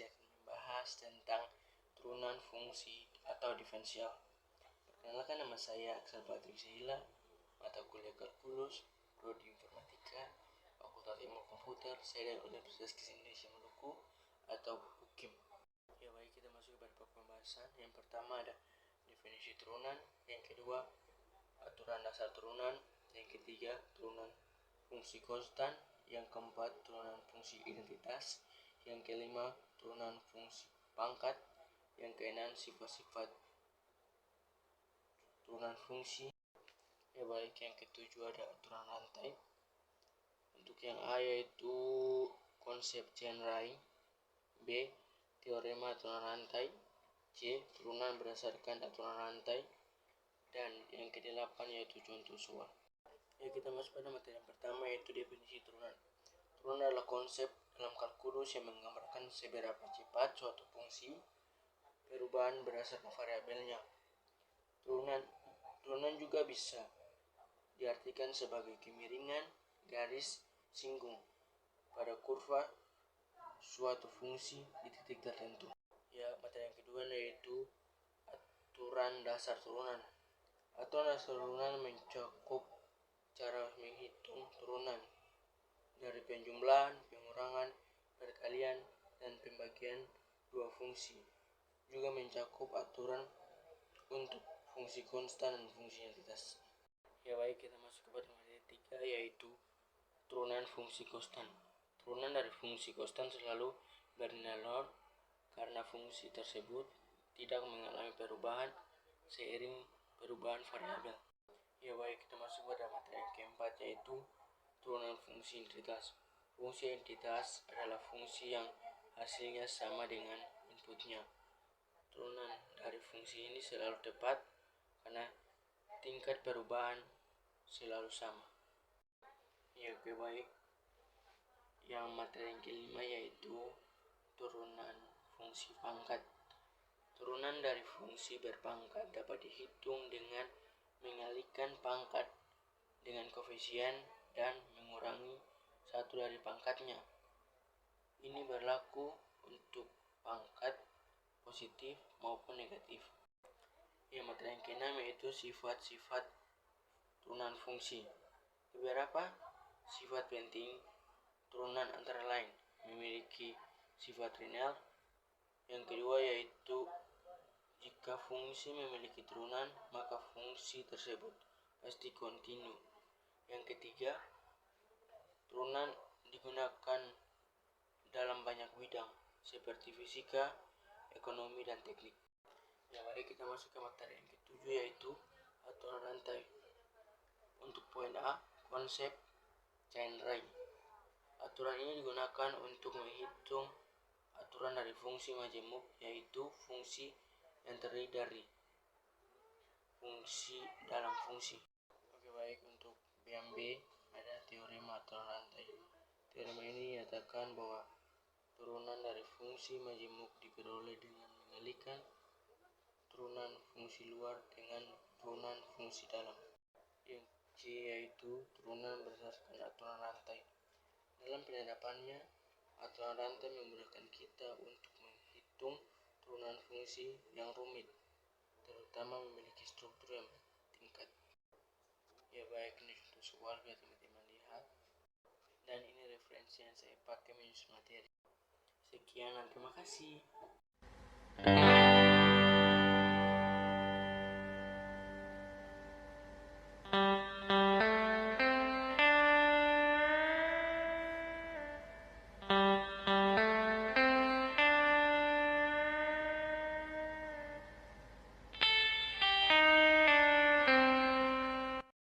masih akan membahas tentang turunan fungsi atau diferensial. Perkenalkan, nama saya Axel Patrick Sehila, mata kuliah kalkulus, prodi informatika, Fakultas Ilmu Komputer, saya dari Universitas Kristen Indonesia Maluku atau UKIM. Ya baik, kita masuk pada pembahasan. Yang pertama ada definisi turunan, yang kedua aturan dasar turunan, yang ketiga turunan fungsi konstan, yang keempat turunan fungsi identitas, yang kelima turunan fungsi pangkat, yang keenam sifat-sifat turunan fungsi. Ya baik, yang ketujuh ada aturan rantai. Untuk yang A yaitu konsep chain ring, B teorema aturan rantai, C turunan berdasarkan aturan rantai, dan yang kedelapan yaitu contoh soal. Ya, kita masuk pada materi yang pertama yaitu definisi turunan. Turunan adalah konsep dalam kalkulus yang menggambarkan seberapa cepat suatu fungsi perubahan berdasarkan variabelnya. Turunan juga bisa diartikan sebagai kemiringan garis singgung pada kurva suatu fungsi di titik tertentu. Ya, materi yang kedua yaitu aturan dasar turunan. Aturan dasar turunan mencakup cara menghitung turunan dari penjumlahan, pengurangan, perkalian, dan pembagian dua fungsi. Juga mencakup aturan untuk fungsi konstan dan fungsi identitas. Ya baik, kita masuk kepada materi 3 yaitu turunan fungsi konstan. Turunan dari fungsi konstan selalu bernilai nol karena fungsi tersebut tidak mengalami perubahan seiring perubahan variabel. Ya baik, kita masuk pada materi yang keempat yaitu turunan fungsi identitas. Fungsi identitas adalah fungsi yang hasilnya sama dengan inputnya. Turunan dari fungsi ini selalu tepat karena tingkat perubahan selalu sama. Ya oke, baik. Yang materi yang kelima yaitu turunan fungsi pangkat. Turunan dari fungsi berpangkat dapat dihitung dengan mengalihkan pangkat dengan koefisien dan mengurangi satu dari pangkatnya. Ini berlaku untuk pangkat positif maupun negatif. Yang materi yang keenam yaitu sifat-sifat turunan fungsi. Beberapa sifat penting turunan antara lain memiliki sifat linear. Yang kedua yaitu jika fungsi memiliki turunan, maka fungsi tersebut pasti kontinu. Yang ketiga, turunan digunakan dalam banyak bidang seperti fisika, ekonomi, dan teknik. Ya mari kita masuk ke materi yang ketujuh yaitu aturan rantai. Untuk poin A, konsep chain ring. Aturan ini digunakan untuk menghitung aturan dari fungsi majemuk, yaitu fungsi yang terdiri dari fungsi dalam fungsi. Oke baik, untuk B ada teorema aturan rantai. Teorema ini menyatakan bahwa turunan dari fungsi majemuk diperoleh dengan mengalihkan turunan fungsi luar dengan turunan fungsi dalam. Yang C yaitu turunan berdasarkan aturan rantai. Dalam penerapannya, aturan rantai memudahkan kita untuk menghitung turunan fungsi yang rumit, terutama memiliki struktur yang tingkat. Ya baik, ini contoh soal biar teman-teman lihat. Dan ini referensi yang saya pakai menyusun materi. Sekian dan terima kasih.